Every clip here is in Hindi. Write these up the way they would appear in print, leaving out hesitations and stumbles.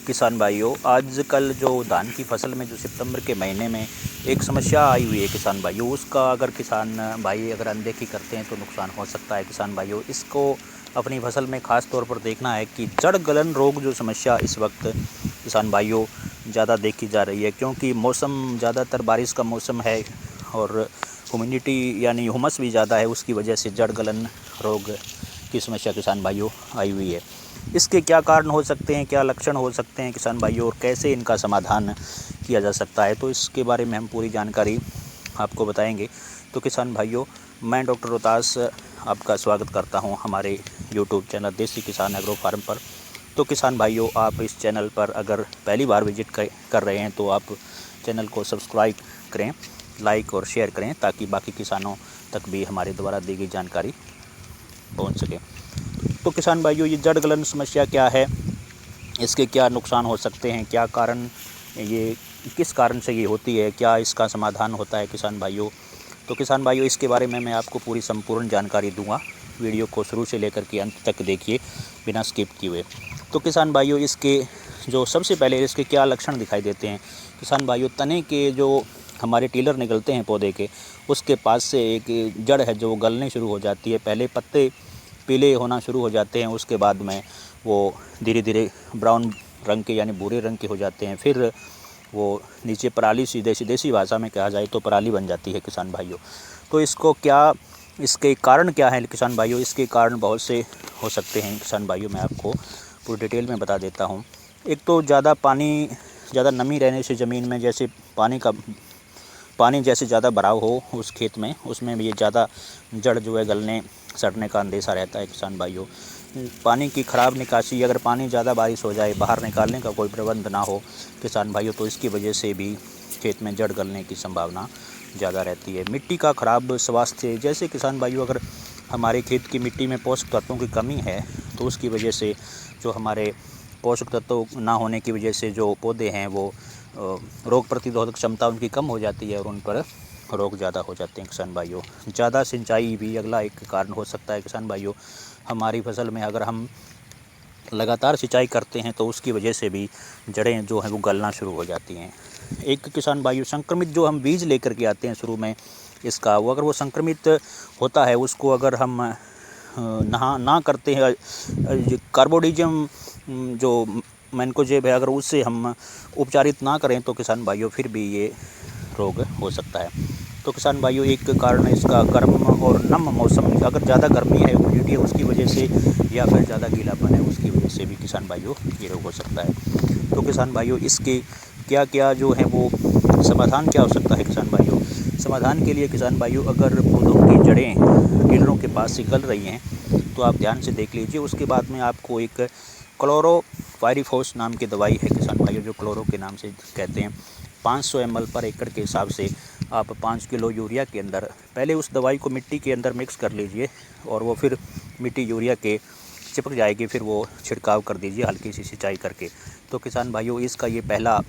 किसान भाइयों, आजकल जो धान की फसल में जो सितंबर के महीने में एक समस्या आई हुई है किसान भाइयों, उसका अगर किसान भाई अगर अनदेखी करते हैं तो नुकसान हो सकता है। किसान भाइयों, इसको अपनी फसल में ख़ास तौर पर देखना है कि जड़ गलन रोग जो समस्या इस वक्त किसान भाइयों ज़्यादा देखी जा रही है, क्योंकि मौसम ज़्यादातर बारिश का मौसम है और ह्यूमिडिटी यानी हुमस भी ज़्यादा है। उसकी वजह से जड़ गलन रोग की समस्या किसान भाइयों आई हुई है। इसके क्या कारण हो सकते हैं, क्या लक्षण हो सकते हैं किसान भाइयों, और कैसे इनका समाधान किया जा सकता है, तो इसके बारे में हम पूरी जानकारी आपको बताएंगे। तो किसान भाइयों, मैं डॉक्टर रोहतास आपका स्वागत करता हूं हमारे यूट्यूब चैनल देसी किसान एग्रो फार्म पर। तो किसान भाइयों, आप इस चैनल पर अगर पहली बार विजिट कर रहे हैं तो आप चैनल को सब्सक्राइब करें, लाइक और शेयर करें, ताकि बाकी किसानों तक भी हमारे द्वारा दी गई जानकारी पहुंच सके। तो किसान भाइयों, ये जड़ गलन समस्या क्या है, इसके क्या नुकसान हो सकते हैं, क्या कारण, ये किस कारण से ये होती है, क्या इसका समाधान होता है किसान भाइयों। तो किसान भाइयों, इसके बारे में मैं आपको पूरी संपूर्ण जानकारी दूंगा। वीडियो को शुरू से लेकर के अंत तक देखिए बिना स्किप किए हुए। तो किसान भाइयों, इसके जो सबसे पहले इसके क्या लक्षण दिखाई देते हैं किसान भाइयों, तने के जो हमारे टीलर निकलते हैं पौधे के, उसके पास से एक जड़ है जो गलने शुरू हो जाती है। पहले पत्ते पीले होना शुरू हो जाते हैं, उसके बाद में वो धीरे धीरे ब्राउन रंग के यानी भूरे रंग के हो जाते हैं। फिर वो नीचे पराली, सीधे देसी भाषा में कहा जाए तो पराली बन जाती है किसान भाइयों। तो इसको क्या, इसके कारण क्या है किसान भाइयों, इसके कारण बहुत से हो सकते हैं किसान भाइयों। मैं आपको पूरी डिटेल में बता देता हूँ। एक तो ज़्यादा पानी, ज़्यादा नमी रहने से ज़मीन में, जैसे पानी जैसे ज़्यादा भराव हो उस खेत में, उसमें भी ये ज़्यादा जड़ जो है गलने सड़ने का अंदेशा रहता है किसान भाइयों। पानी की ख़राब निकासी, अगर पानी ज़्यादा बारिश हो जाए, बाहर निकालने का कोई प्रबंध ना हो किसान भाइयों, तो इसकी वजह से भी खेत में जड़ गलने की संभावना ज़्यादा रहती है। मिट्टी का ख़राब स्वास्थ्य, जैसे किसान भाइयों अगर हमारे खेत की मिट्टी में पोषक तत्वों की कमी है तो उसकी वजह से जो हमारे पोषक तत्व ना होने की वजह से जो पौधे हैं वो रोग प्रतिरोधक क्षमता उनकी कम हो जाती है और उन पर रोग ज़्यादा हो जाते हैं किसान भाइयों। ज़्यादा सिंचाई भी अगला एक कारण हो सकता है किसान भाइयों। हमारी फसल में अगर हम लगातार सिंचाई करते हैं तो उसकी वजह से भी जड़ें जो हैं वो गलना शुरू हो जाती हैं। एक किसान भाइयों, संक्रमित जो हम बीज लेकर के आते हैं शुरू में इसका, वो अगर वो संक्रमित होता है, उसको अगर हम ना करते हैं, कार्बोडिजम जो मैनकोजेब है, अगर उससे हम उपचारित ना करें तो किसान भाइयों फिर भी ये रोग हो सकता है। तो किसान भाइयों, एक कारण है इसका गर्म और नम मौसम, अगर ज़्यादा गर्मी है, ह्यूमिडिटी है, उसकी वजह से, या फिर ज़्यादा गीलापन है उसकी वजह से भी किसान भाइयों ये रोग हो सकता है। तो किसान भाइयों, इसके क्या क्या जो है वो समाधान क्या हो सकता है किसान भाइयों। समाधान के लिए किसान भाइयों, अगर पौधों की जड़ें कीड़ों के पास से गल रही हैं तो आप ध्यान से देख लीजिए। उसके बाद में आपको एक क्लोरोपाइरीफॉस नाम की दवाई है किसान भाइयों, जो क्लोरो के नाम से कहते हैं, 500 ml पर एकड़ के हिसाब से आप 5 किलो यूरिया के अंदर पहले उस दवाई को मिट्टी के अंदर मिक्स कर लीजिए, और वो फिर मिट्टी यूरिया के चिपक जाएगी, फिर वो छिड़काव कर दीजिए हल्की सी सिंचाई करके। तो किसान भाइयों, इसका ये पहला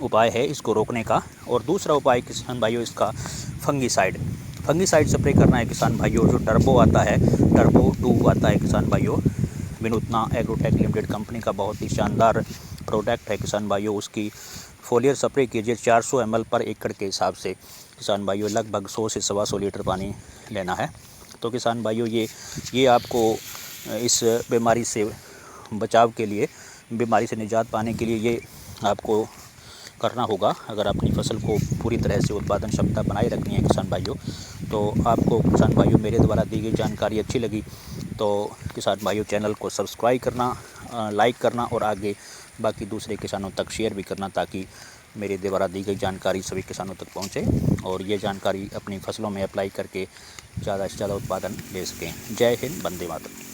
उपाय है इसको रोकने का। और दूसरा उपाय किसान भाइयों इसका फंगीसाइड स्प्रे करना है किसान भाइयों। जो टर्बो आता है, टर्बो 2 आता है किसान भाइयों, विनूतना एग्रोटेक लिमिटेड कंपनी का बहुत ही शानदार प्रोडक्ट है किसान भाइयों। उसकी फोलियर स्प्रे कीजिए 400 ml पर एकड़ के हिसाब से किसान भाइयों। लगभग 100 से 125 लीटर पानी लेना है। तो किसान भाइयों, ये आपको इस बीमारी से बचाव के लिए, बीमारी से निजात पाने के लिए ये आपको करना होगा। अगर अपनी फसल को पूरी तरह से उत्पादन क्षमता बनाए रखनी है किसान भाइयों, तो आपको किसान भाइयों मेरे द्वारा दी गई जानकारी अच्छी लगी तो किसान भाइयों चैनल को सब्सक्राइब करना, लाइक करना और आगे बाकी दूसरे किसानों तक शेयर भी करना, ताकि मेरे द्वारा दी गई जानकारी सभी किसानों तक पहुंचे और ये जानकारी अपनी फसलों में अप्लाई करके ज़्यादा से ज़्यादा उत्पादन ले सकें। जय हिंद, वंदे मातरम।